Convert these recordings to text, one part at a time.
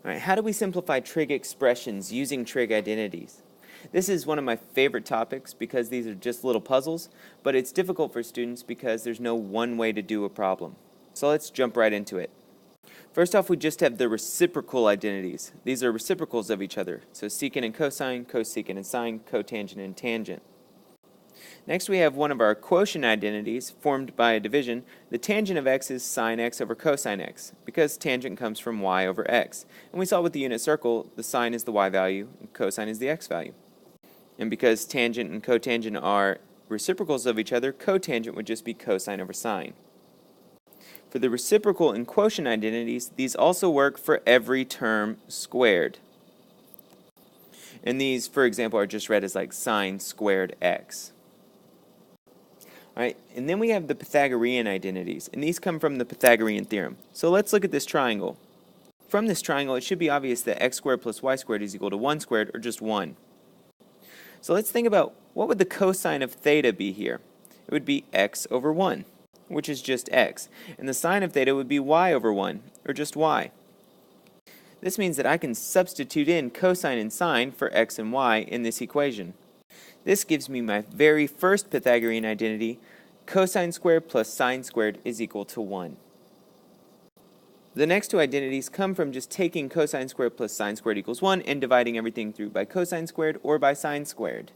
All right, how do we simplify trig expressions using trig identities? This is one of my favorite topics because these are just little puzzles, but it's difficult for students because there's no one way to do a problem. So let's jump right into it. First off, we just have the reciprocal identities. These are reciprocals of each other. So secant and cosine, cosecant and sine, cotangent and tangent. Next we have one of our quotient identities formed by a division. The tangent of x is sine x over cosine x, because tangent comes from y over x. And we saw with the unit circle, the sine is the y value, and cosine is the x value. And because tangent and cotangent are reciprocals of each other, cotangent would just be cosine over sine. For the reciprocal and quotient identities, these also work for every term squared. And these, for example, are just read as like sine squared x. All right, and then we have the Pythagorean identities, and these come from the Pythagorean theorem. So let's look at this triangle. From this triangle, it should be obvious that x squared plus y squared is equal to 1 squared, or just 1. So let's think about what would the cosine of theta be here? It would be x over 1, which is just x. And the sine of theta would be y over 1, or just y. This means that I can substitute in cosine and sine for x and y in this equation. This gives me my very first Pythagorean identity. Cosine squared plus sine squared is equal to 1. The next two identities come from just taking cosine squared plus sine squared equals 1 and dividing everything through by cosine squared or by sine squared.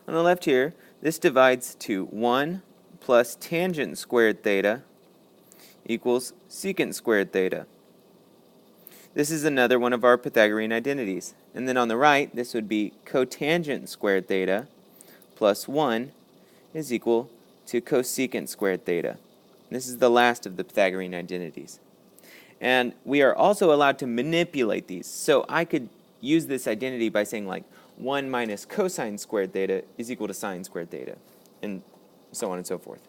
On the left here, this divides to 1 plus tangent squared theta equals secant squared theta. This is another one of our Pythagorean identities. And then on the right, this would be cotangent squared theta plus 1 is equal to cosecant squared theta. This is the last of the Pythagorean identities. And we are also allowed to manipulate these. So I could use this identity by saying like 1 minus cosine squared theta is equal to sine squared theta, and so on and so forth.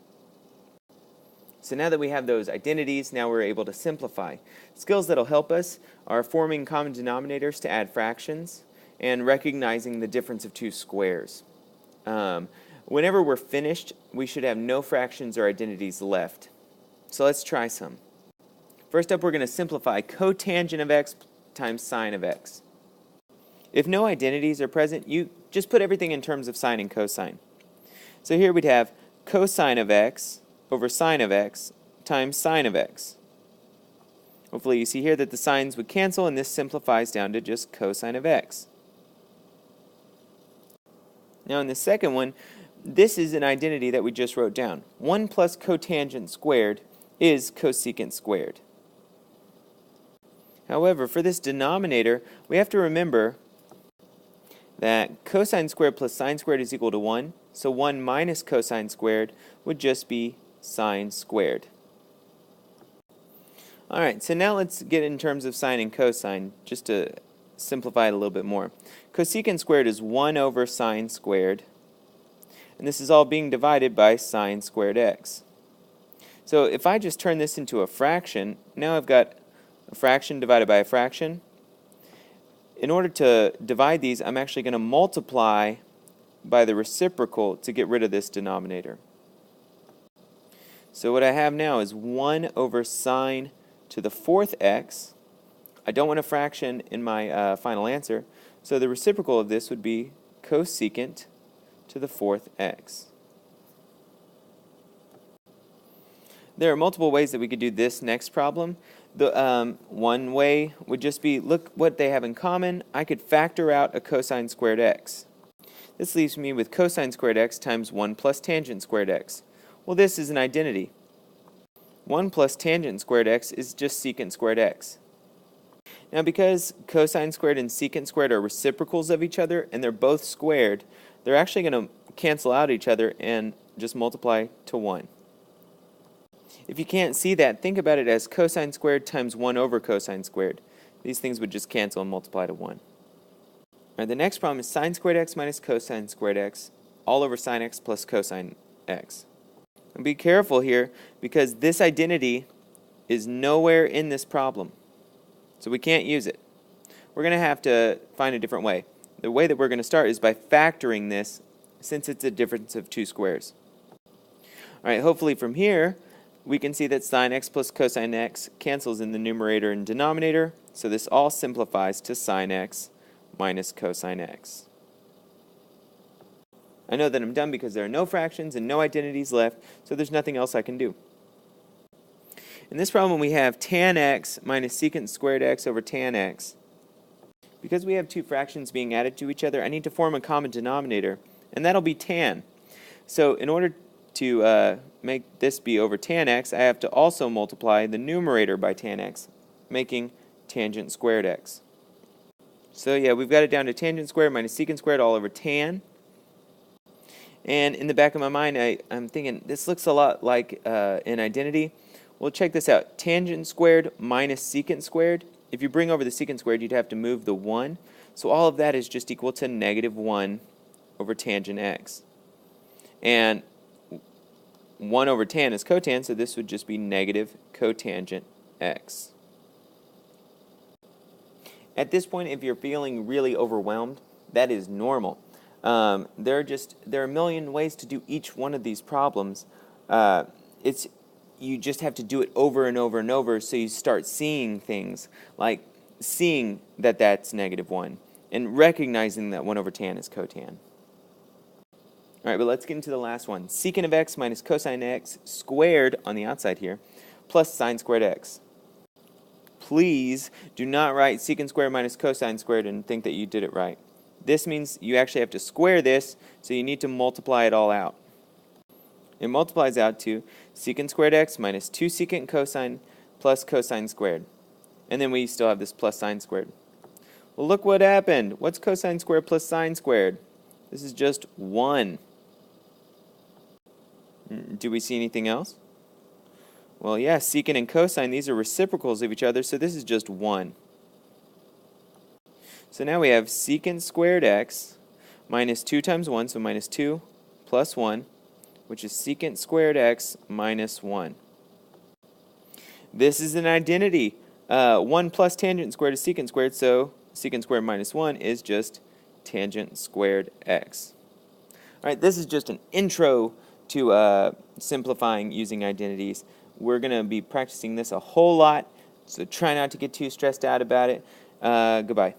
So now that we have those identities, now we're able to simplify. Skills that will help us are forming common denominators to add fractions and recognizing the difference of two squares. Whenever we're finished, we should have no fractions or identities left. So let's try some. First up, we're going to simplify cotangent of x times sine of x. If no identities are present, you just put everything in terms of sine and cosine. So here we'd have cosine of x over sine of x times sine of x. Hopefully you see here that the sines would cancel, and this simplifies down to just cosine of x. Now in the second one, this is an identity that we just wrote down. 1 plus cotangent squared is cosecant squared. However, for this denominator, we have to remember that cosine squared plus sine squared is equal to 1, so 1 minus cosine squared would just be sine squared. Alright, so now let's get in terms of sine and cosine, just to simplify it a little bit more. Cosecant squared is 1 over sine squared, and this is all being divided by sine squared x. So if I just turn this into a fraction, now I've got a fraction divided by a fraction. In order to divide these, I'm actually going to multiply by the reciprocal to get rid of this denominator. So what I have now is 1 over sine to the 4th x. I don't want a fraction in my final answer, so the reciprocal of this would be cosecant to the 4th x. There are multiple ways that we could do this next problem. The one way would just be, look what they have in common. I could factor out a cosine squared x. This leaves me with cosine squared x times 1 plus tangent squared x. Well, this is an identity. 1 plus tangent squared x is just secant squared x. Now because cosine squared and secant squared are reciprocals of each other and they're both squared, they're actually going to cancel out each other and just multiply to 1. If you can't see that, think about it as cosine squared times 1 over cosine squared. These things would just cancel and multiply to 1. Alright, the next problem is sine squared x minus cosine squared x all over sine x plus cosine x. And be careful here because this identity is nowhere in this problem. So we can't use it. We're going to have to find a different way. The way that we're going to start is by factoring this since it's a difference of two squares. Alright, hopefully from here we can see that sine x plus cosine x cancels in the numerator and denominator, so this all simplifies to sine x minus cosine x. I know that I'm done because there are no fractions and no identities left, so there's nothing else I can do. In this problem we have tan x minus secant squared x over tan x. Because we have two fractions being added to each other, I need to form a common denominator, and that'll be tan. So in order to make this be over tan x, I have to also multiply the numerator by tan x, making tangent squared x. So yeah, we've got it down to tangent squared minus secant squared all over tan. And in the back of my mind, I'm thinking, this looks a lot like an identity. Well, check this out. Tangent squared minus secant squared. If you bring over the secant squared, you'd have to move the 1. So all of that is just equal to negative 1 over tangent x. And 1 over tan is cotan, so this would just be negative cotangent x. At this point, if you're feeling really overwhelmed, that is normal. There are a million ways to do each one of these problems. You just have to do it over and over and over, so you start seeing things, like seeing that that's negative 1, and recognizing that 1 over tan is cotan. All right, but let's get into the last one. Secant of x minus cosine x squared on the outside here, plus sine squared x. Please do not write secant squared minus cosine squared and think that you did it right. This means you actually have to square this, so you need to multiply it all out. It multiplies out to secant squared x minus 2 secant cosine plus cosine squared. And then we still have this plus sine squared. Well, look what happened. What's cosine squared plus sine squared? This is just 1. Do we see anything else? Well, yeah, secant and cosine, these are reciprocals of each other, so this is just 1. So now we have secant squared x minus 2 times 1, so minus 2 plus 1, which is secant squared x minus 1. This is an identity. 1 plus tangent squared is secant squared, so secant squared minus 1 is just tangent squared x. All right, this is just an intro to simplifying using identities. We're going to be practicing this a whole lot, so try not to get too stressed out about it. Goodbye.